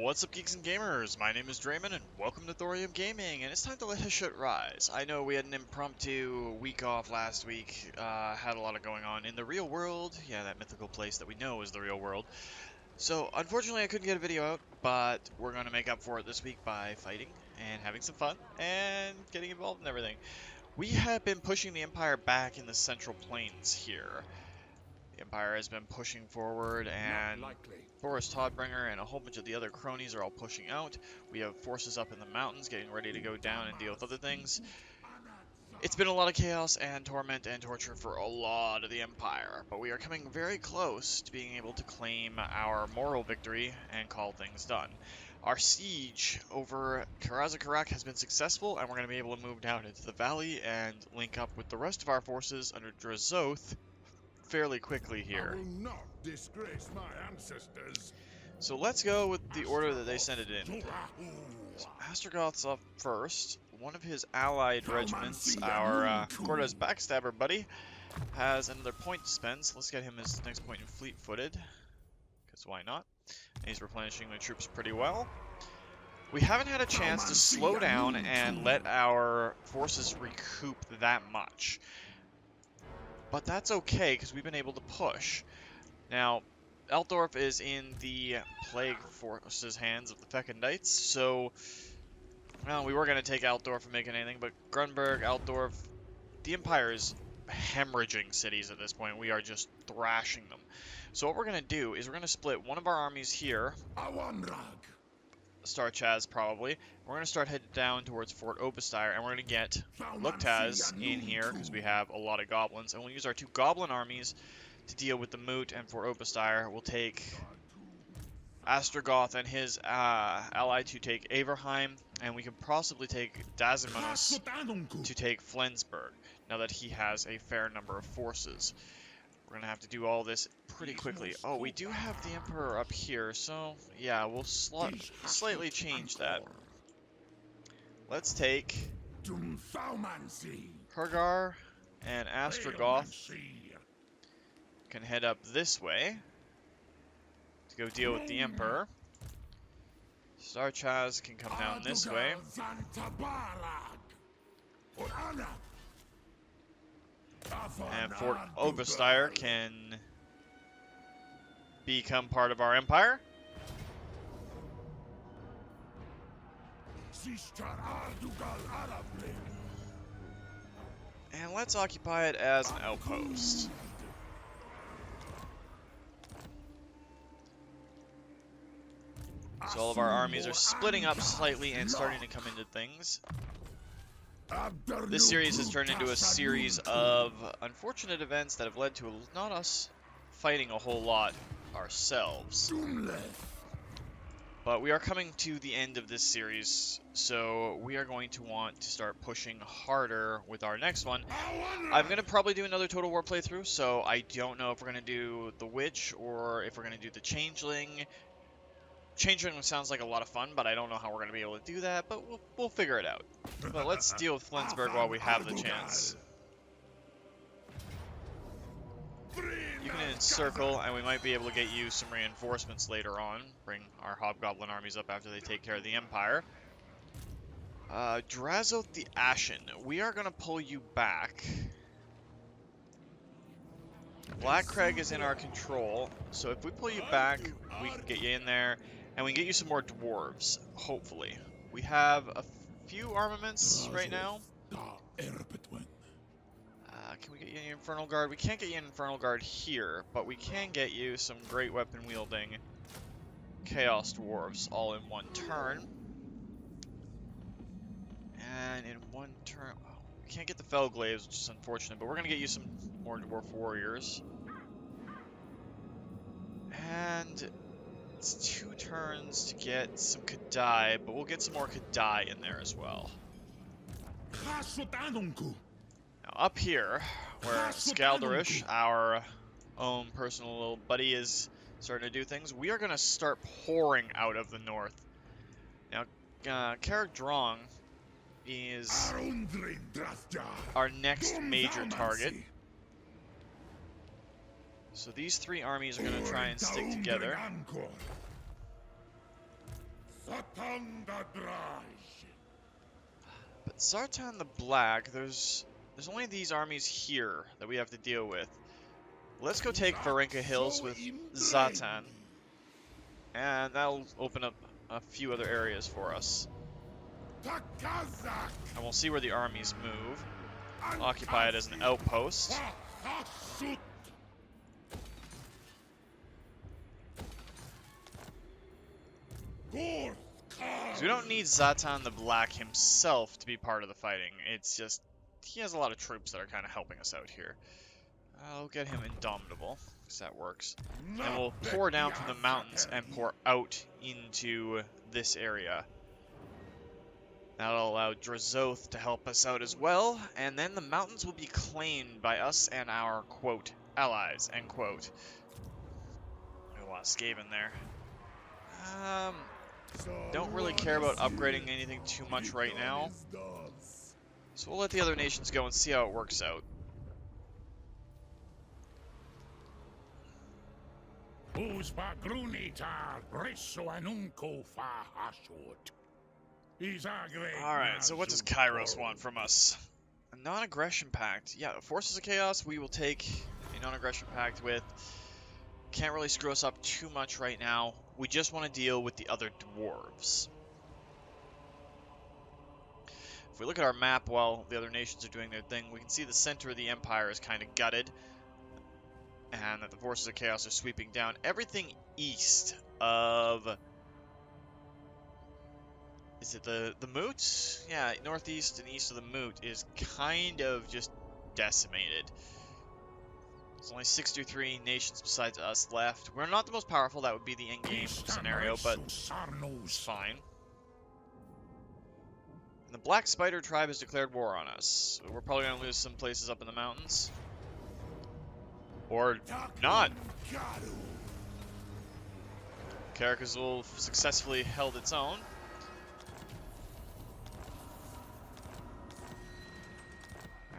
What's up, geeks and gamers? My name is Drementfh, and welcome to Thorium Gaming, and it's time to let Hashut rise. I know we had an impromptu week off last week, had a lot going on in the real world, yeah, that mythical place that we know is the real world. So, unfortunately I couldn't get a video out, but we're going to make up for it this week by fighting, and having some fun, and getting involved in everything. We have been pushing the Empire back in the Central Plains here. The Empire has been pushing forward, and Boris Todbringer and a whole bunch of the other cronies are all pushing out. We have forces up in the mountains getting ready to go down and deal with other things. It's been a lot of chaos and torment and torture for a lot of the Empire, but we are coming very close to being able to claim our moral victory and call things done. Our siege over Karazakarak has been successful, and we're going to be able to move down into the valley and link up with the rest of our forces under Drazoth fairly quickly here. I will not disgrace my ancestors. So let's go with the order that they sent it in. So Astrogoth's up first. One of his allied regiments, our Gorda's backstabber buddy, has another point to spend, so let's get him his next point in fleet-footed, because why not? And he's replenishing the troops pretty well. We haven't had a chance to slow down and let our forces recoup that much. But that's okay, because we've been able to push. Now, Altdorf is in the Plague Force's hands of the Fecundites, so well, we were going to take Altdorf and make it anything, but Grunberg, Altdorf, the Empire is hemorrhaging cities at this point. We are just thrashing them. So what we're going to do is we're going to split one of our armies here, Starchaz probably. We're going to start heading down towards Fort Oberstyre, and we're going to get Luktaz in here, because we have a lot of goblins, and we'll use our two goblin armies to deal with the Moot and Fort Oberstyre. We'll take Astrogoth and his ally to take Averheim, and we can possibly take Dazimanus to take Flensburg, now that he has a fair number of forces. We're going to have to do all this pretty quickly. Oh, we do have the Emperor up here, so yeah, we'll slightly change that. Let's take Hergar and Astrogoth can head up this way to go deal with the Emperor. Starchaz can come down this way. And Fort Oberstyre can become part of our empire. And let's occupy it as an outpost. So all of our armies are splitting up slightly and starting to come into things. This series has turned into a series of unfortunate events that have led to not us fighting a whole lot ourselves. But we are coming to the end of this series, so we are going to want to start pushing harder with our next one. I'm going to probably do another Total War playthrough, so I don't know if we're going to do the Witch or if we're going to do the Changeling. Changeling sounds like a lot of fun, but I don't know how we're going to be able to do that, but we'll figure it out. But let's deal with Flensburg while we have the chance. You can encircle, and we might be able to get you some reinforcements later on. Bring our Hobgoblin armies up after they take care of the Empire. Drazoth the Ashen. We are going to pull you back. Black Crag is in our control, so if we pull you back, we can get you in there. And we can get you some more dwarves, hopefully. We have a few armaments right now. Can we get you an Infernal Guard? We can't get you an Infernal Guard here, but we can get you some great weapon-wielding Chaos Dwarves all in one turn. And in one turn... Oh, we can't get the Felglaives, which is unfortunate, but we're going to get you some more Dwarf Warriors. And... it's 2 turns to get some Kadai, but we'll get some more Kadai in there as well. Now up here, where Skalderish, our own personal little buddy, is starting to do things, we are going to start pouring out of the north. Now, Carrick Drong is our next major target. So these 3 armies are going to try and stick together. But Zartan the Black, there's only these armies here that we have to deal with. Let's go take Varenka Hills with Zatan, and that'll open up a few other areas for us. And we'll see where the armies move. Occupy it as an outpost. So we don't need Zatan the Black himself to be part of the fighting. It's just, he has a lot of troops that are kind of helping us out here. I'll get him Indomitable, because that works. And we'll pour down from the mountains and pour out into this area. That'll allow Drazoth to help us out as well, and then the mountains will be claimed by us and our, quote, allies, end quote. We lost Skaven there. Don't really care about upgrading anything too much right now. So we'll let the other nations go and see how it works out. Alright, so what does Kairos want from us? A non-aggression pact. Yeah, Forces of Chaos we will take a non-aggression pact with. Can't really screw us up too much right now. We just want to deal with the other dwarves. If we look at our map while the other nations are doing their thing, we can see the center of the empire is kind of gutted. And that the Forces of Chaos are sweeping down everything east of... Is it the Moot? Yeah, northeast and east of the Moot is kind of just decimated. There's only 63 nations besides us left. We're not the most powerful, that would be the endgame scenario, but it's fine. And the Black Spider tribe has declared war on us. So we're probably going to lose some places up in the mountains. Or not. Karakazul successfully held its own.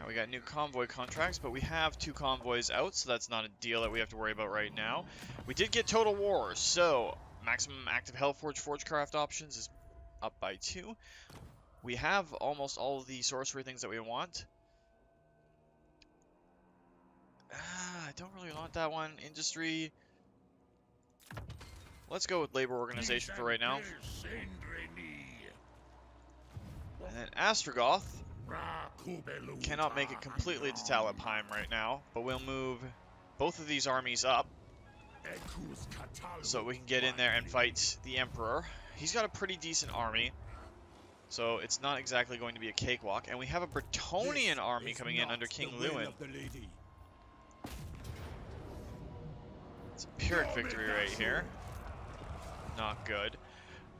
We got new convoy contracts, but we have 2 convoys out, so that's not a deal that we have to worry about right now. We did get Total War, so maximum active Hellforge Forgecraft options is up by 2. We have almost all of the sorcery things that we want. I don't really want that one. Industry. Let's go with Labor Organization for right now. And then Astrogoth. Cannot make it completely to Talabheim right now, but we'll move both of these armies up so we can get in there and fight the Emperor. He's got a pretty decent army, so it's not exactly going to be a cakewalk. And we have a Bretonnian army coming in under King Lewin. It's a Pyrrhic victory right here. Not good.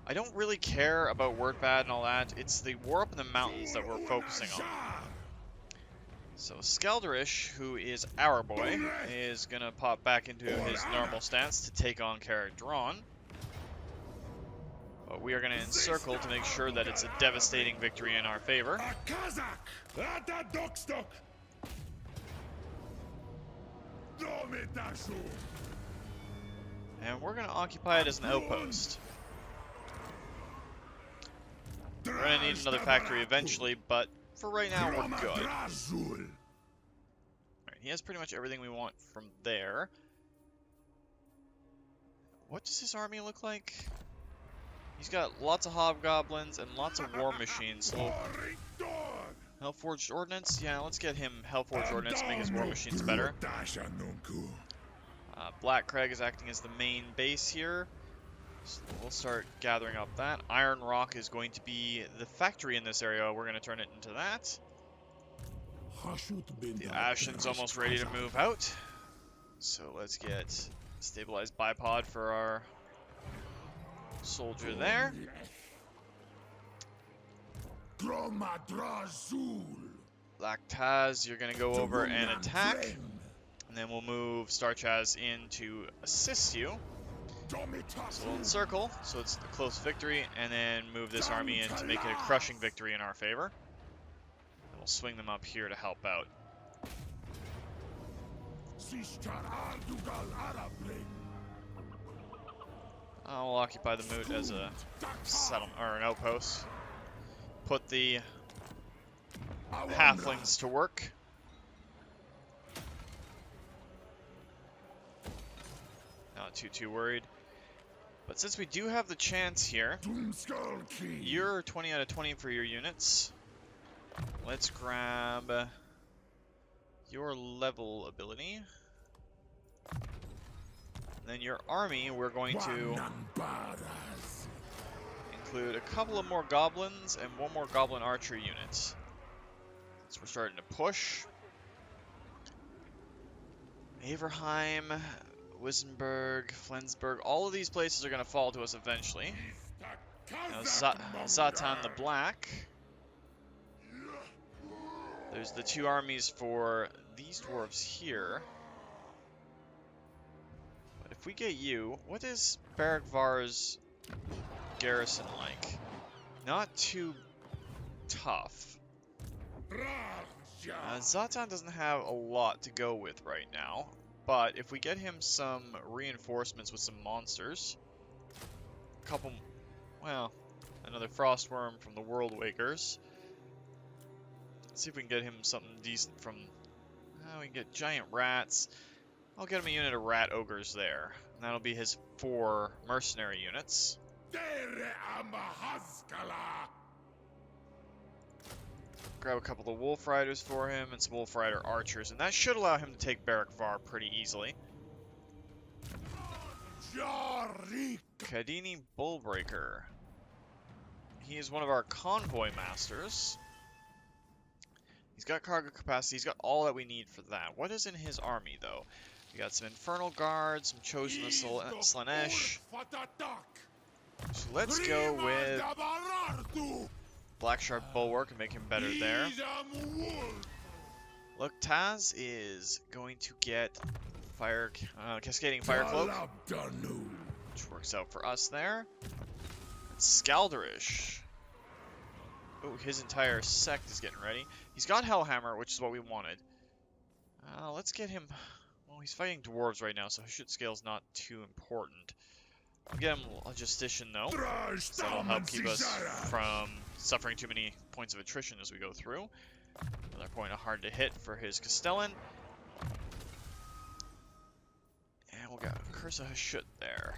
I don't really care about Wordbad and all that. It's the war up in the mountains that we're focusing on. So Skalderish, who is our boy, is going to pop back into his normal stance to take on Karak Drawn. But we are going to encircle to make sure that it's a devastating victory in our favor. And we're going to occupy it as an outpost. We're going to need another factory eventually, but for right now, we're good. Alright, he has pretty much everything we want from there. What does his army look like? He's got lots of hobgoblins and lots of war machines. So Hellforged Ordnance? Yeah, let's get him Hellforged Ordnance to make his war machines better. Black Crag is acting as the main base here. So we'll start gathering up that. Iron Rock is going to be the factory in this area. We're going to turn it into that. The Ashen's almost ready to move out. So let's get stabilized bipod for our soldier there. Black Taz, you're going to go over and attack. And then we'll move Starchaz in to assist you. So we'll encircle, so it's a close victory, and then move this army in to make it a crushing victory in our favor. And we'll swing them up here to help out. I'll occupy the moot as a settlement or an outpost. Put the halflings to work. Not too worried. But since we do have the chance here, you're 20 out of 20 for your units. Let's grab your level ability. And then your army, we're going to include a couple of more goblins and one more goblin archery unit. So we're starting to push. Averheim, Wissenberg, Flensburg, all of these places are going to fall to us eventually. Now, Zatan the Black. There's the two armies for these dwarves here. But if we get you, what is Baelgar's garrison like? Not too tough. Zatan doesn't have a lot to go with right now. But if we get him some reinforcements with some monsters, a couple, well, another Frostworm from the World Wakers. Let's see if we can get him something decent from, we can get giant rats. I'll get him a unit of rat ogres there. And that'll be his 4 mercenary units. Grab a couple of wolf riders for him and some wolf rider archers, and that should allow him to take Baelgar pretty easily. Kadini Bullbreaker. He is one of our convoy masters. He's got cargo capacity. He's got all that we need for that. What is in his army, though? We got some Infernal Guards, some Chosen of Slaanesh. So let's go with Black Sharp Bulwark and make him better there. Look, Taz is going to get Cascading Fire Cloak, which works out for us there. Scalderish. Oh, his entire sect is getting ready. He's got Hellhammer, which is what we wanted. Let's get him. Well, he's fighting dwarves right now, so Hashut scale's not too important. I'll get him a Justician though, so that'll help keep us from suffering too many points of attrition as we go through. Another point of hard to hit for his Castellan. And we'll get Curse of Hashut there.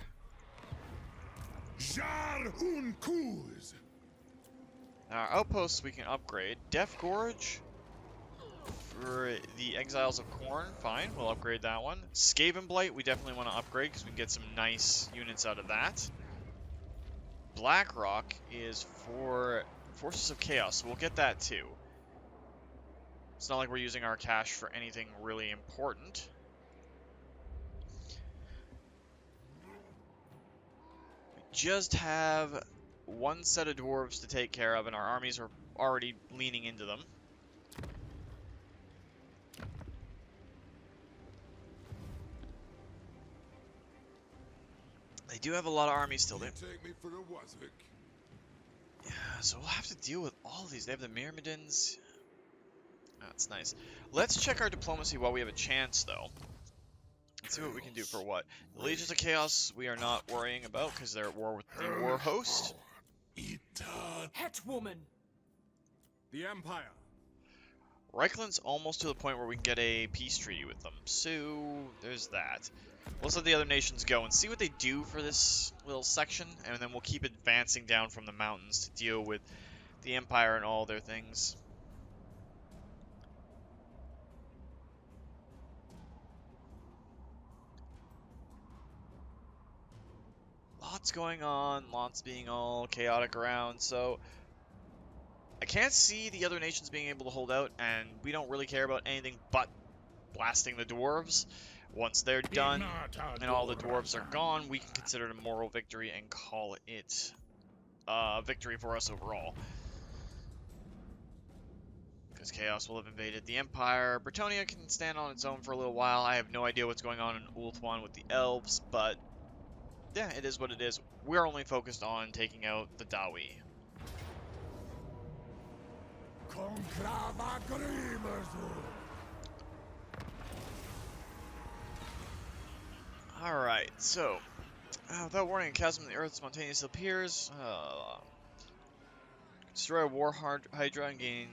Our outposts we can upgrade. Death Gorge for the Exiles of Khorne, fine, we'll upgrade that one. Skaven Blight we definitely want to upgrade because we can get some nice units out of that. Blackrock is for Forces of Chaos, so we'll get that too. It's not like we're using our cash for anything really important. We just have one set of dwarves to take care of, and our armies are already leaning into them. They do have a lot of armies still there. Yeah, so we'll have to deal with all of these. They have the Myrmidons. That's nice. Let's check our diplomacy while we have a chance, though. Let's see what we can do for what. The Legions of Chaos we are not worrying about because they're at war with the War Host. Hetwoman. The Empire. Reichland's almost to the point where we can get a peace treaty with them. So, there's that. Let's let the other nations go and see what they do for this little section, and then we'll keep advancing down from the mountains to deal with the Empire and all their things. Lots going on, lots being all chaotic around, so I can't see the other nations being able to hold out, and we don't really care about anything but blasting the dwarves. Once they're done and all the dwarves are gone, we can consider it a moral victory and call it a victory for us overall. Because Chaos will have invaded the Empire. Bretonnia can stand on its own for a little while. I have no idea what's going on in Ulthuan with the elves, but yeah, it is what it is. We're only focused on taking out the Dawii. Alright, so Without warning, a chasm in the earth spontaneously appears. Destroy a war hydra and gain...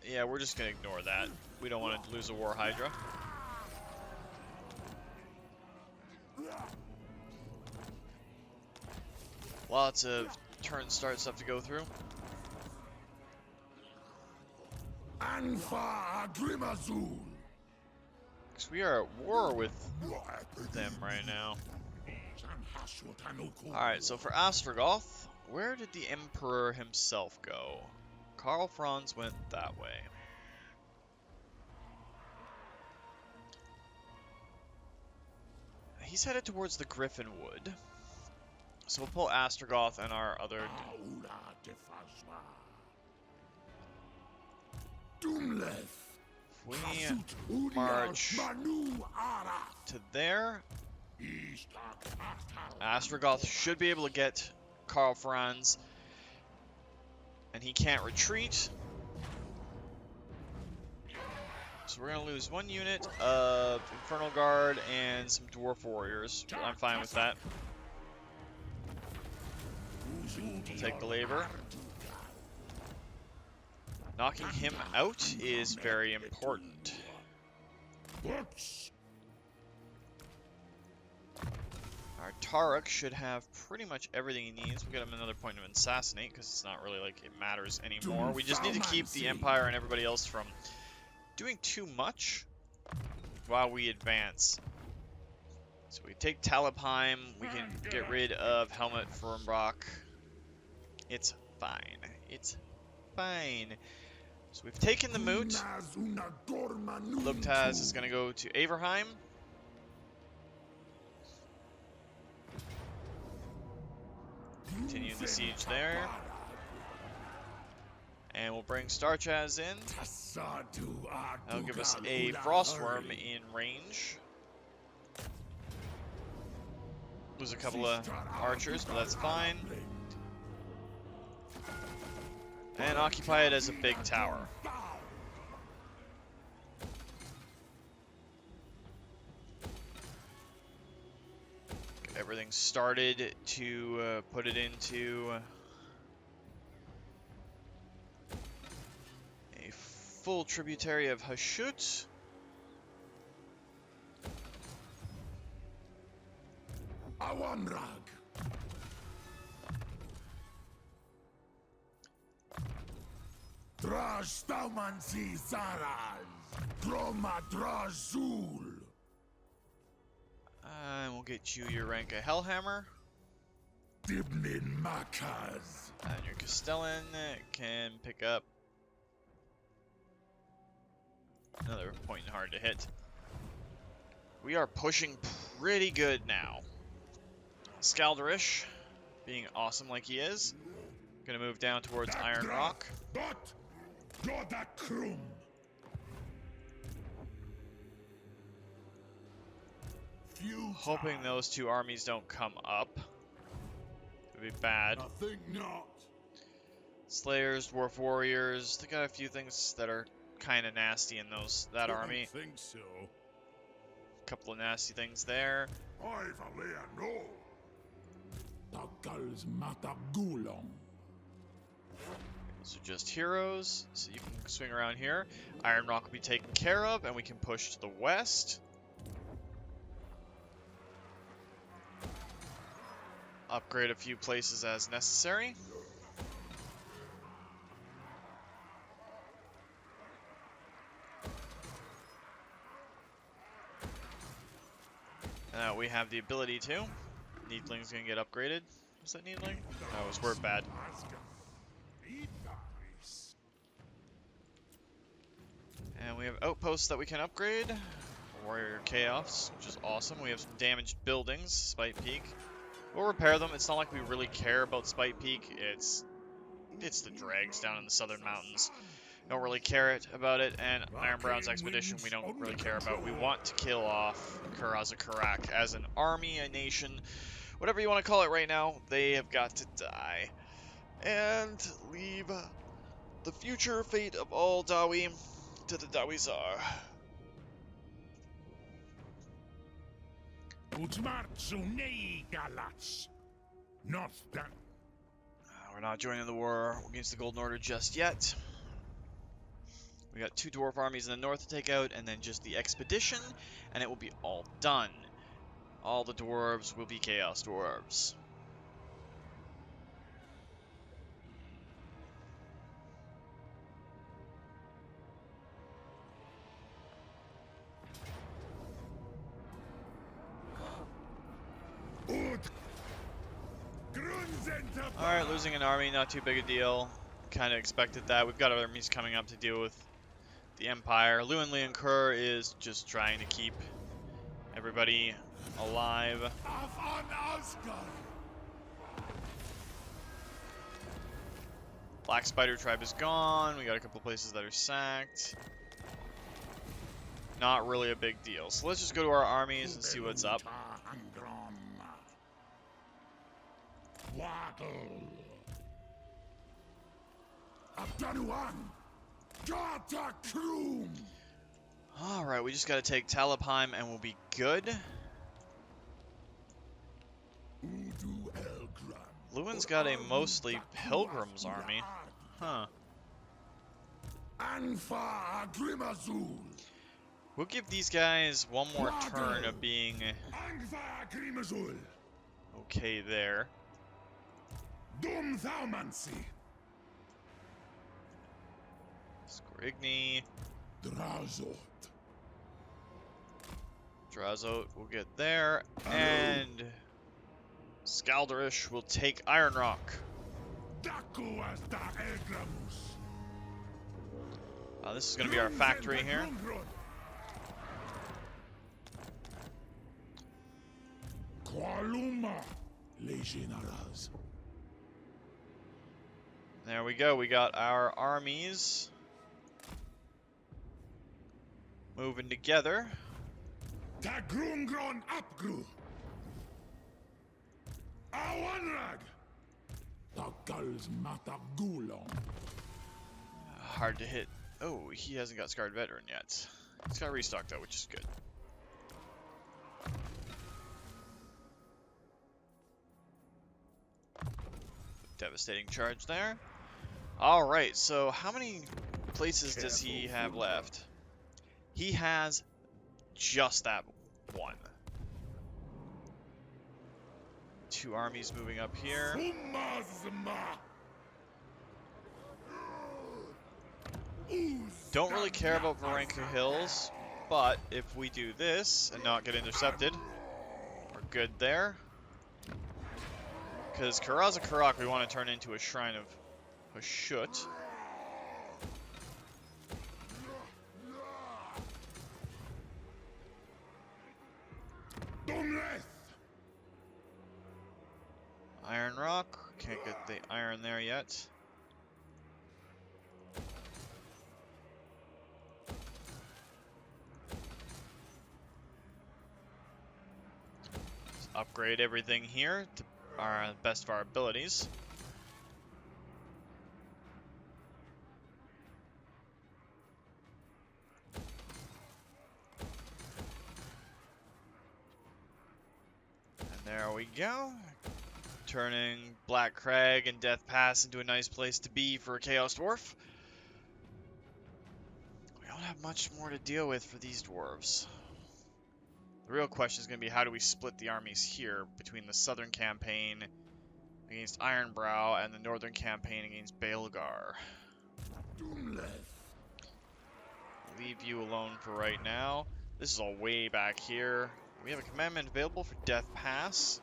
Yeah, we're just gonna ignore that. We don't want to lose a war hydra. Lots of turn start stuff to go through. Because we are at war with them right now. Alright, so for Astragoth, where did the Emperor himself go? Karl Franz went that way. He's headed towards the Griffin Wood. So we'll pull Astragoth and our other... If we march to there, Astragoth should be able to get Karl Franz, and he can't retreat. So we're going to lose one unit of Infernal Guard and some Dwarf Warriors. I'm fine with that. We'll take the labor. Knocking him out is very important. Our Tarek should have pretty much everything he needs. We'll get him another point of assassinate because it's not really like it matters anymore. We just need to keep the Empire and everybody else from doing too much while we advance. So we take Talabheim, we can get rid of Helmut Fernbrock. It's fine. It's fine. So we've taken the Moot. Lugtaz is going to go to Averheim. Continue the siege there. And we'll bring Starchaz in. That'll give us a Frostworm in range. Lose a couple of archers, but that's fine. And occupy it as a big tower. Get everything started to put it into a full tributary of Hashut. Awamrag. Drash Taumansi Zaraz. Droma Drazul. And we'll get you your rank of Hellhammer. Dibnin Makaz. And your Castellan can pick up another point hard to hit. We are pushing pretty good now. Skalderish, being awesome like he is, gonna move down towards Iron Rock. Hoping those two armies don't come up. Would be bad. I think not. Slayers, Dwarf Warriors, they got a few things that are kind of nasty in that army. I think so. Couple of nasty things there. Those are just heroes, so you can swing around here. Iron Rock will be taken care of, and we can push to the west. Upgrade a few places as necessary. We have the ability to. Needling's gonna get upgraded. Was that Needling? No, it was word bad. And we have outposts that we can upgrade. Warrior Chaos, which is awesome. We have some damaged buildings, Spite Peak. We'll repair them. It's not like we really care about Spite Peak. It's the dregs down in the southern mountains. Don't really care about it, and Iron Brown's expedition we don't really care about. We want to kill off Karaza-Karak as an army, a nation, whatever you want to call it right now. They have got to die. And leave the future fate of all Dawii to the Dawii Czar. Not that. We're not joining the war against the Golden Order just yet. We got 2 dwarf armies in the north to take out, and then just the expedition, and it will be all done. All the dwarves will be Chaos Dwarves. Alright, losing an army, not too big a deal. Kind of expected that. We've got armies coming up to deal with the Empire. Lewin Leoncoeur is just trying to keep everybody alive. Black Spider Tribe is gone. We got a couple places that are sacked. Not really a big deal. So let's just go to our armies and see what's up. Alright, we just gotta take Talabheim and we'll be good. Lewin's got a mostly Pilgrims army. Huh. We'll give these guys one more turn of being okay there. Skorigny. Drazot will get there. And Skalderish will take Iron Rock. This is going to be our factory here. There we go. We got our armies moving together. Hard to hit. Oh, he hasn't got Scarred Veteran yet. He's got restock though, which is good. Devastating charge there. Alright, so how many places does he have left? He has just that one. 2 armies moving up here. Don't really care about Varenka Hills, but if we do this and not get intercepted, we're good there. Because Karaza Karak we want to turn into a Shrine of Hashut. Iron Rock, can't get the iron there yet. Let's upgrade everything here to our best of our abilities. And there we go. Turning Black Crag and Death Pass into a nice place to be for a Chaos Dwarf. We don't have much more to deal with for these dwarves. The real question is going to be how do we split the armies here between the southern campaign against Ironbrow and the northern campaign against Baelgar. Leave you alone for right now. This is all way back here. We have a commandment available for Death Pass.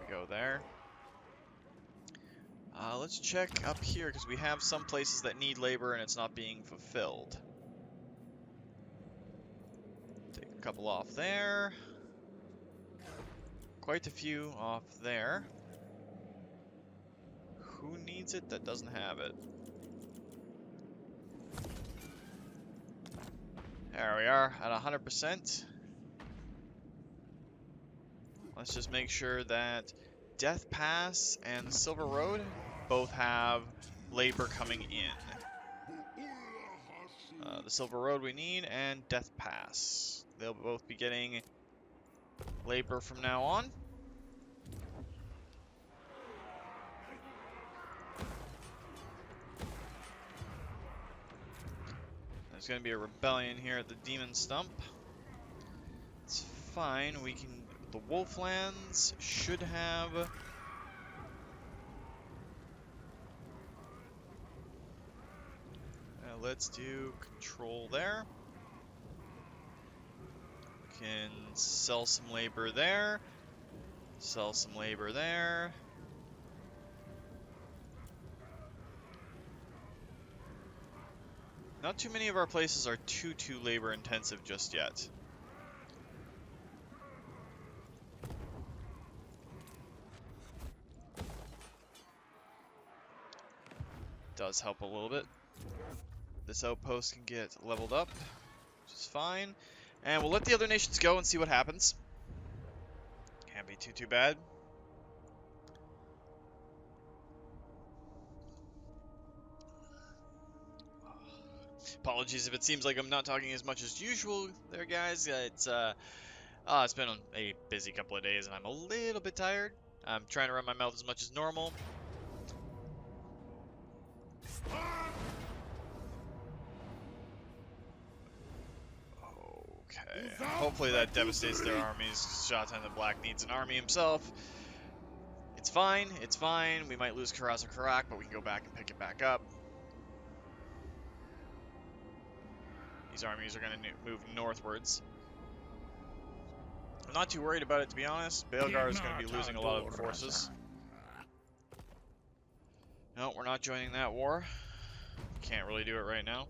Go there. Let's check up here because we have some places that need labor and it's not being fulfilled. Take a couple off there. Quite a few off there. Who needs it that doesn't have it? There we are at 100%. Let's just make sure that Death Pass and Silver Road both have labor coming in. The Silver Road we need, and Death Pass. They'll both be getting labor from now on. There's going to be a rebellion here at the Demon Stump. It's fine. We can. The Wolflands should have. Let's do control there. We can sell some labor there. Sell some labor there. Not too many of our places are too labor intensive just yet. Does help a little bit. This outpost can get leveled up, which is fine. And we'll let the other nations go and see what happens. Can't be too bad. Apologies if it seems like I'm not talking as much as usual there, guys. It's been a busy couple of days and I'm a little bit tired. I'm trying to run my mouth as much as normal. Okay. Hopefully that devastates their armies. Shatan the Black needs an army himself. It's fine. It's fine. We might lose Karaz or Karak, but we can go back and pick it back up. These armies are going to move northwards. I'm not too worried about it, to be honest. Baelgar is going to be losing a lot of forces. No, we're not joining that war. Can't really do it right now.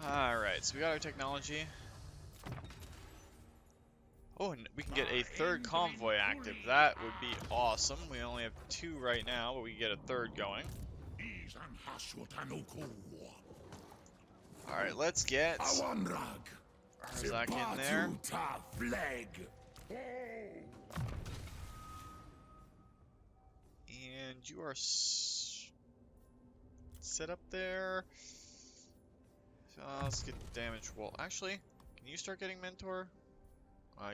Alright, so we got our technology. Oh, and we can get a third convoy active. That would be awesome. We only have 2 right now, but we can get a third going. Alright, let's get Arzak in there. And you are set up there. Let's get damage wall. Actually, can you start getting mentor?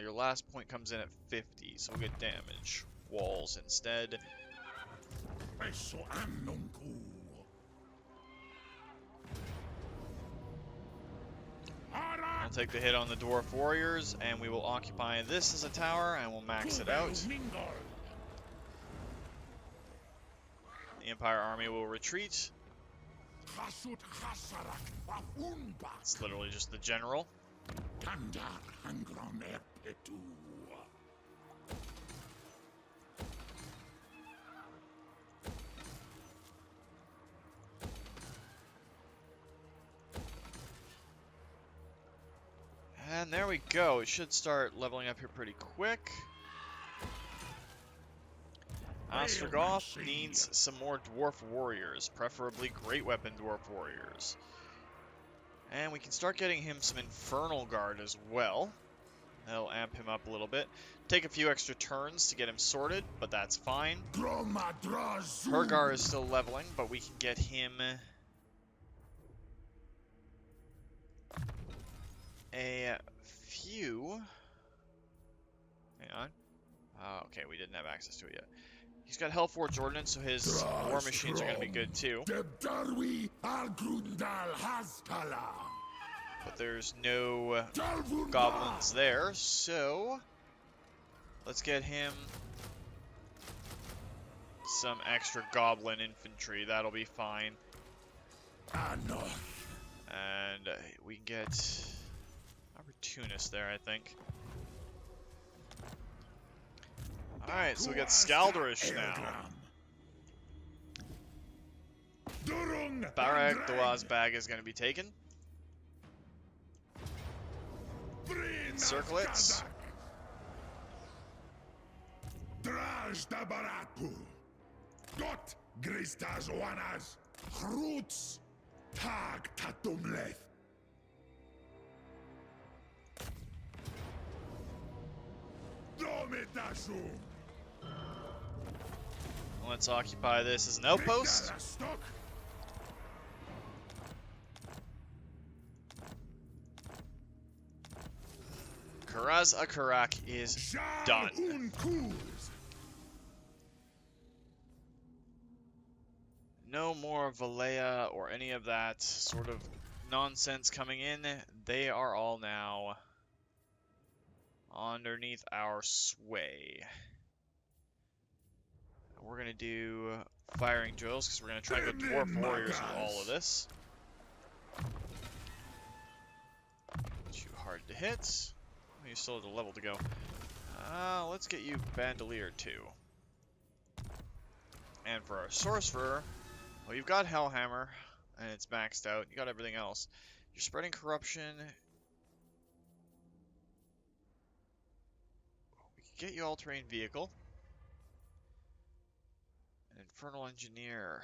Your last point comes in at 50, so we'll get damage walls instead. I'll take the hit on the dwarf warriors, and we will occupy this as a tower, and we'll max it out. The Empire army will retreat. It's literally just the general. And there we go. It should start leveling up here pretty quick. Ostrogoth needs some more dwarf warriors, preferably great weapon dwarf warriors. And we can start getting him some infernal guard as well. That'll amp him up a little bit. Take a few extra turns to get him sorted, but that's fine. Hergar is still leveling, but we can get him a few. Hang on. Okay, we didn't have access to it yet. He's got Hellforge Ordnance, so his war machines are going to be good too. But there's no goblins there, so let's get him some extra goblin infantry. That'll be fine. And we can get Opportunist there, I think. Alright, so we got Skalderish now. Barak Dawah's bag is going to be taken. Encircle it. Got Gristas Wanas, Roots, Tag Tatumleth. Domitashum. Let's occupy this as an outpost. Karaz Akarak is done. No more Valea or any of that sort of nonsense coming in. They are all now underneath our sway. We're going to do firing drills because we're going to try and go Dwarf Warriors with all of this. Too hard to hit. You still have a level to go. Let's get you Bandolier too. And for our Sorcerer, well, you've got Hellhammer, and it's maxed out. You got everything else. You're spreading corruption. We can get you all-terrain vehicle. An Infernal Engineer.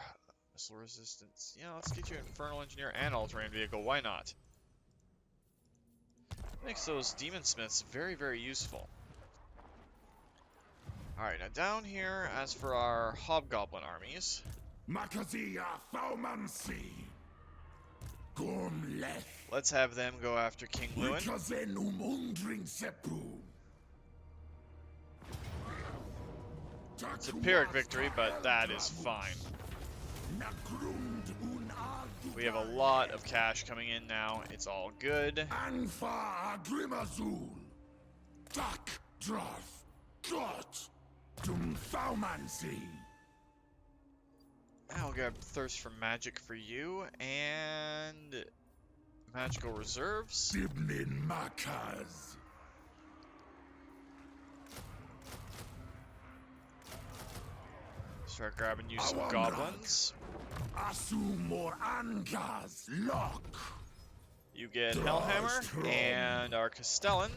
Missile resistance. Yeah, let's get you Infernal Engineer and all-terrain vehicle. Why not? Makes those Demon Smiths very, very useful. Alright, now down here, as for our Hobgoblin armies, let's have them go after King Lewin. It's a Pyrrhic victory, but that is fine. We have a lot of cash coming in now. It's all good. I'll grab Thirst for Magic for you, and Magical Reserves. Start grabbing you some Goblins. You get Hellhammer, and our Castellan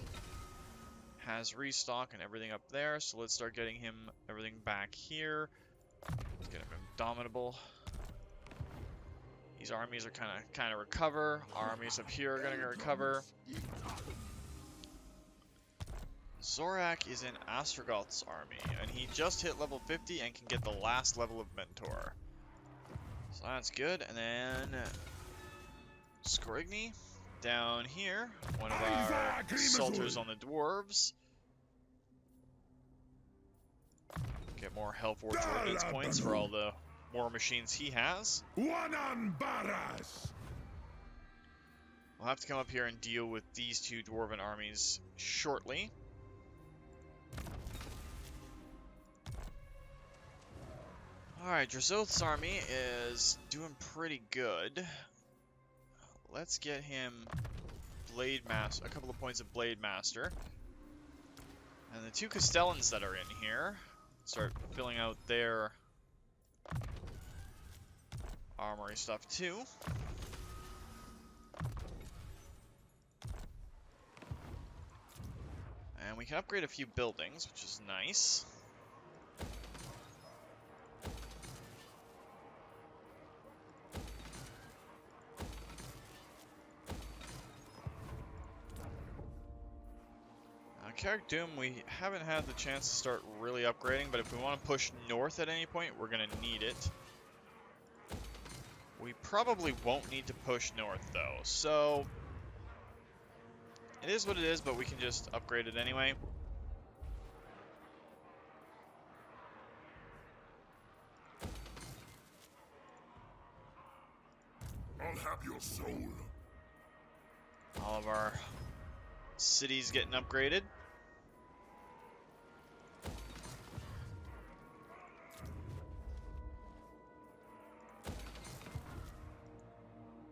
has restock and everything up there, so let's start getting him everything back here. Let's get him Indomitable. These armies are kind of recover. Our armies up here are gonna recover. Zorak is in Astragoth's army, and he just hit level 50 and can get the last level of Mentor. So that's good. And then Skorigny down here, one of our assaulters on the dwarves. Get more Hellforge Ordnance points for all the war machines he has. We'll have to come up here and deal with these two dwarven armies shortly. Alright, Drazoth's army is doing pretty good. Let's get him Blade Master, a couple of points of Blade Master. And the two Castellans that are in here, start filling out their armory stuff too. And we can upgrade a few buildings, which is nice. Carrick Doom, we haven't had the chance to start really upgrading, but if we want to push north at any point, we're going to need it. We probably won't need to push north, though, so it is what it is, but we can just upgrade it anyway. I'll have your soul. All of our cities getting upgraded.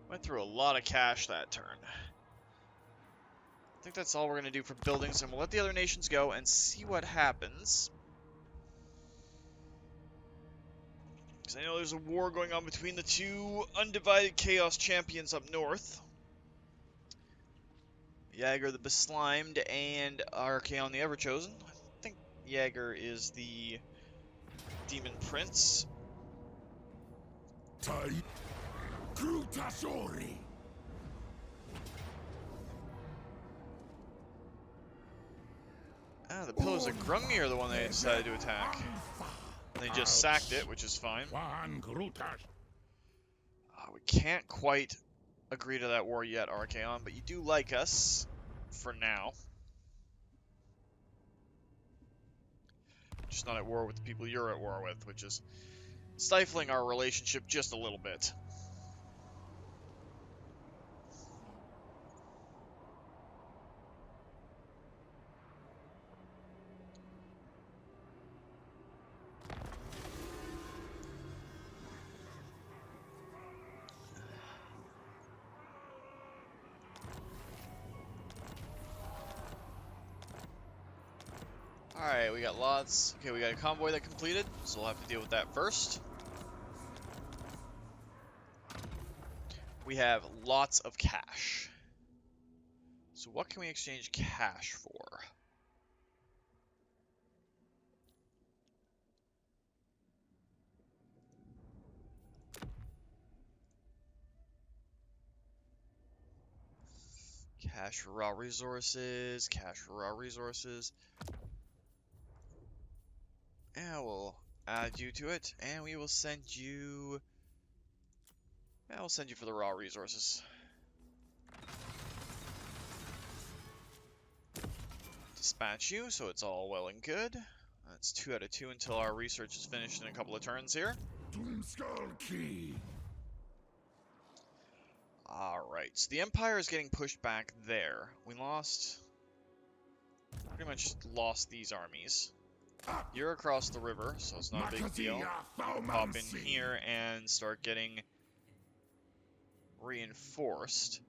Went through a lot of cash that turn. I think that's all we're going to do for buildings, and we'll let the other nations go and see what happens. Because I know there's a war going on between the two undivided Chaos champions up north. Yager the Beslimed and Archaon the Everchosen. I think Yager is the Demon Prince. Tai Krutasori. Ah, the Pillars of Grungy are the one they decided to attack. They just sacked it, which is fine. We can't quite agree to that war yet, Archaon, but you do like us for now. Just not at war with the people you're at war with, which is stifling our relationship just a little bit. Alright, we got lots. Okay, we got a convoy that completed, so we'll have to deal with that first. We have lots of cash. So what can we exchange cash for? Cash for raw resources, cash for raw resources. And we'll add you to it, and we will send you... Yeah, we'll send you for the raw resources. Dispatch you, so it's all well and good. That's 2 out of 2 until our research is finished in a couple of turns here. Alright, so the Empire is getting pushed back there. We pretty much lost these armies. You're across the river, so it's not a big deal. You can pop in here and start getting reinforced.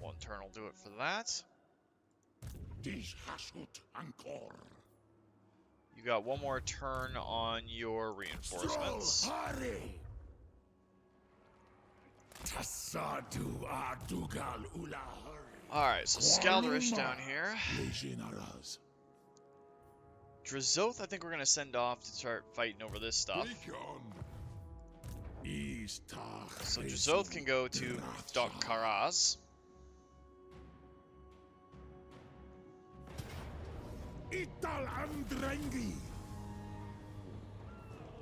One turn will do it for that. Hashut encore. You got one more turn on your reinforcements. Alright, so Skalderish down here. Drazoth, I think we're going to send off to start fighting over this stuff. So Drazoth can go to Karaz.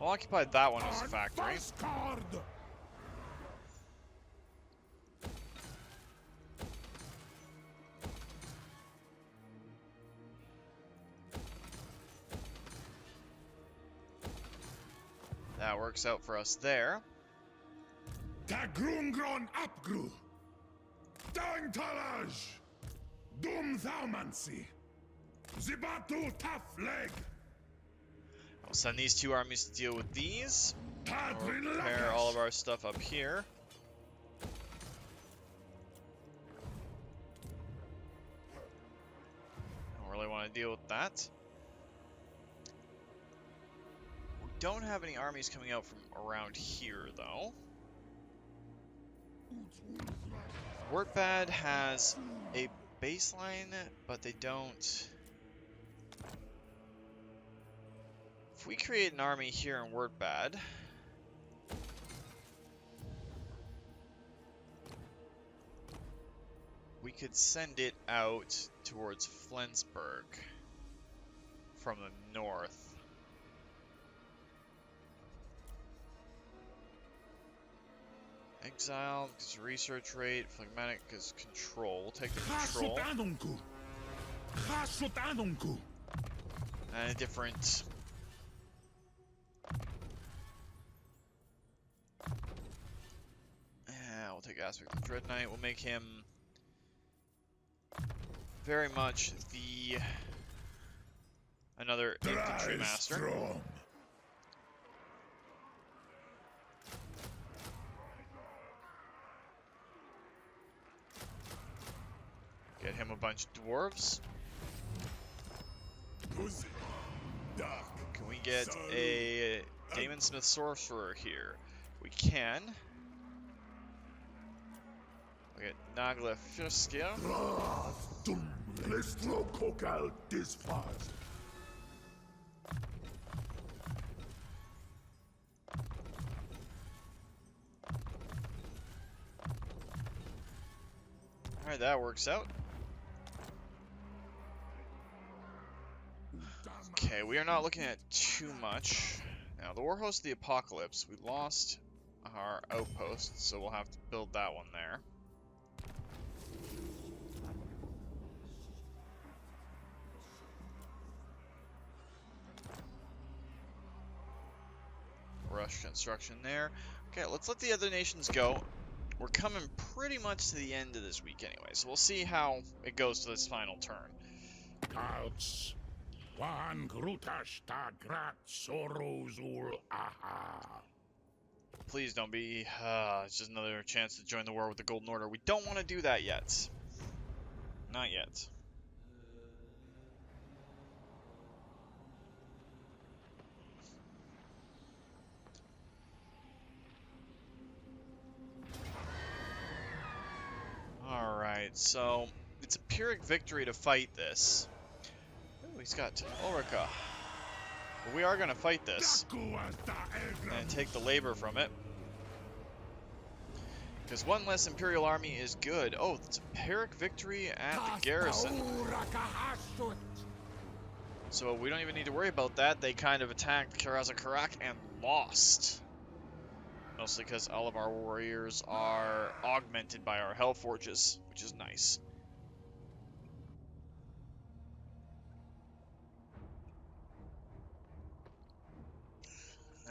I'll occupy that one as a factory. That works out for us there. Tagrungron Apgru. Dangtalaj. Dum Thaumancy. Zibatu Tafleg. I'll send these 2 armies to deal with these. We'll prepare all of our stuff up here. Don't really want to deal with that. We don't have any armies coming out from around here, though. Wurtbad has a baseline, but they don't... If we create an army here in Wurtbad, we could send it out towards Flensburg from the north. Exile is research rate, phlegmatic is control. We'll take the control. And a different... Yeah, we'll take Aspect of Dread Knight. We'll make him very much the... another infantry master. Get him a bunch of dwarves. Can we get a Damon Smith Sorcerer here? We can. We get Nagla Fiskir. Alright, that works out. Okay, we are not looking at too much. Now, the Warhost of the Apocalypse, we lost our outpost, so we'll have to build that one there. Rush construction there. Okay, let's let the other nations go. We're coming pretty much to the end of this week anyway, so we'll see how it goes to this final turn. Outs. Wan grutash ta grat sorozul aha. Please don't be, it's just another chance to join the war with the Golden Order. We don't want to do that yet. Not yet. Alright, so it's a Pyrrhic victory to fight this. Oh, he's got Ulrika. But we are going to fight this and take the labor from it. Because one less Imperial army is good. Oh, it's a Pyrrhic victory at the garrison. So we don't even need to worry about that. They kind of attacked Karak and lost. Mostly because all of our warriors are augmented by our Hellforges, which is nice.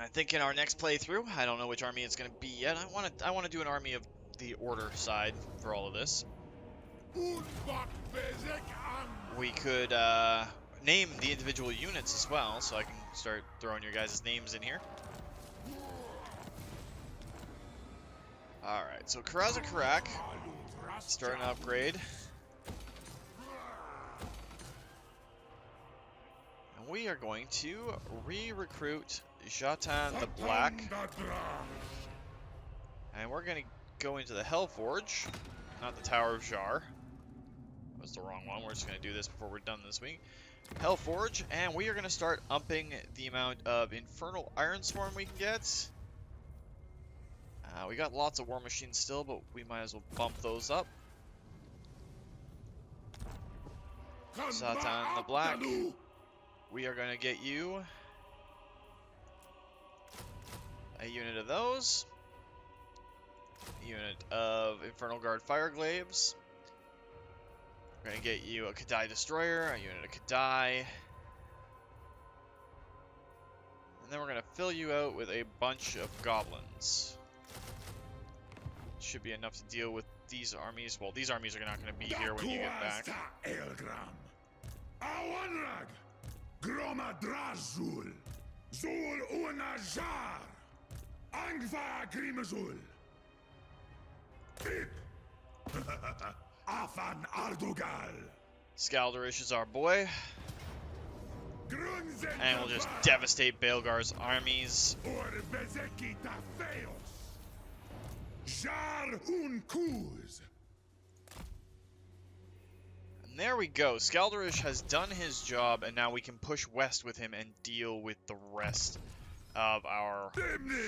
I think in our next playthrough, I don't know which army it's going to be yet. I want to do an army of the Order side for all of this. We could name the individual units as well, so I can start throwing your guys' names in here. Alright, so Karak, starting to upgrade. And we are going to re-recruit Jatan the Black. And we're going to go into the Hellforge, not the Tower of Jar. That was the wrong one. We're just going to do this before we're done this week. Hellforge, and we are going to start upping the amount of Infernal Ironsworn we can get. We got lots of war machines still, but we might as well bump those up. Satan the Black. We are going to get you a unit of those. A unit of Infernal Guard Fireglaves. We're going to get you a Kadai Destroyer, a unit of Kadai. And then we're going to fill you out with a bunch of Goblins. Should be enough to deal with these armies. Well, these armies are not going to be here when you get back. Skalderish is our boy. And we'll just devastate Baelgar's armies. And there we go. Skalderish has done his job, and now we can push west with him and deal with the rest of our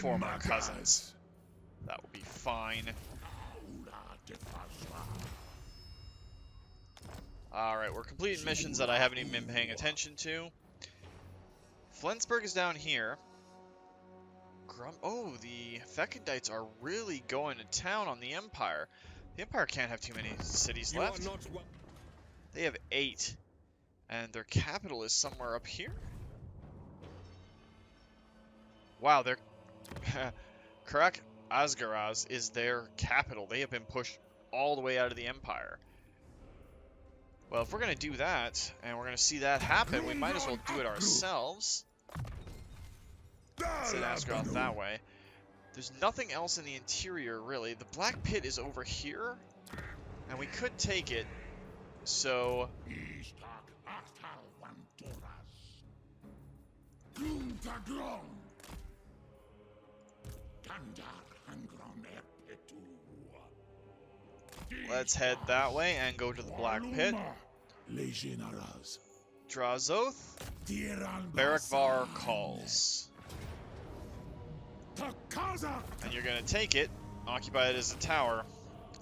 former cousins. That will be fine. Alright, we're completing missions that I haven't even been paying attention to. Flensburg is down here. Oh, the Fekendites are really going to town on the Empire. The Empire can't have too many cities left. They have 8. And their capital is somewhere up here? Wow, their Karak Asgaraz is their capital. They have been pushed all the way out of the Empire. Well, if we're going to do that, and we're going to see that happen, we might as well do it ourselves. Send Asgaroth that way. There's nothing else in the interior, really. The Black Pit is over here, and we could take it. So... let's head that way and go to the Black Pit. Drazoth, Barakvar calls. And you're going to take it, occupy it as a tower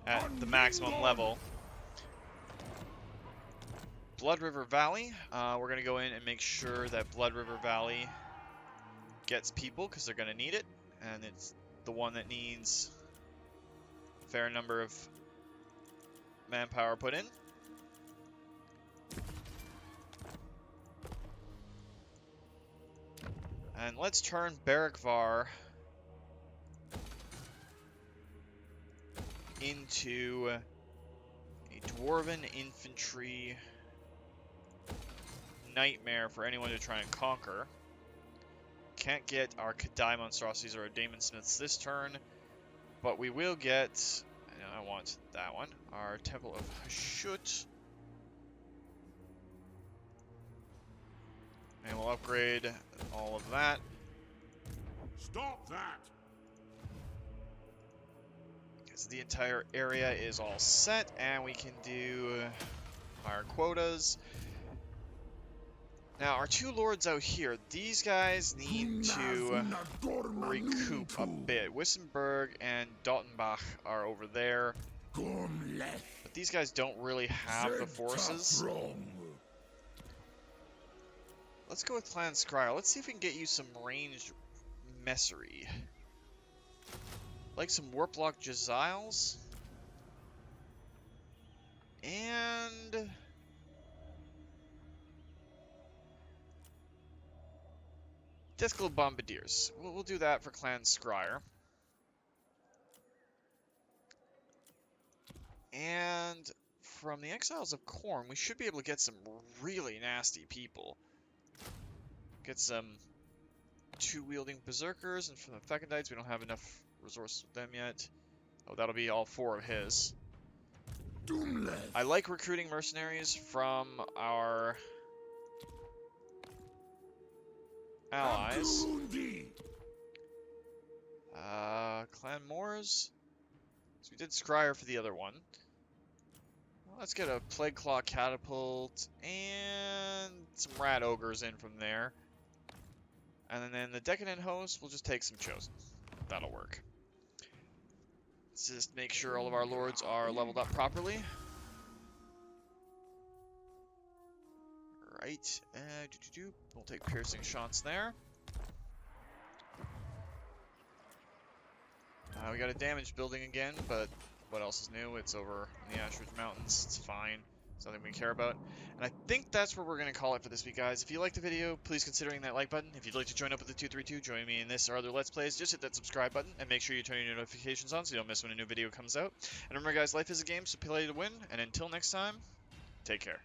at the maximum level, Blood River Valley. We're going to go in and make sure that Blood River Valley gets people, because they're going to need it. And it's the one that needs a fair number of manpower put in. And let's turn Baelgar into a Dwarven infantry nightmare for anyone to try and conquer. Can't get our Kadai monstrosities or our Daemon Smiths this turn, but we will get, I want that one, our Temple of Hashut. And we'll upgrade all of that. Stop that! Because the entire area is all set, and we can do our quotas. Now, our two lords out here, these guys need to recoup a bit. Wissenberg and Daltonbach are over there, but these guys don't really have the forces. Let's go with Clan Scryer. Let's see if we can get you some ranged messery. Like some Warplock Jaziles. And Deathglow Bombardiers. We'll do that for Clan Scryer. And from the Exiles of Khorne, we should be able to get some really nasty people. Get some two-wielding Berserkers, and from the Fecondites, we don't have enough resources with them yet. Oh, that'll be all 4 of his. I like recruiting mercenaries from our allies. Clan Moors. So we did Scryer for the other one. Well, let's get a Plague Claw Catapult and some Rat Ogres in from there. And then the Decadent Host, we'll just take some Chosen. That'll work. Let's just make sure all of our lords are leveled up properly. Right. We'll take piercing shots there. We got a damaged building again, but what else is new? It's over in the Ashridge Mountains. It's fine. It's nothing we care about. And I think that's where we're going to call it for this week, guys. If you liked the video, please consider hitting that like button. If you'd like to join up with the 232, join me in this or other Let's Plays, just hit that subscribe button and make sure you turn your notifications on so you don't miss when a new video comes out. And remember, guys, life is a game, so play to win. And until next time, take care.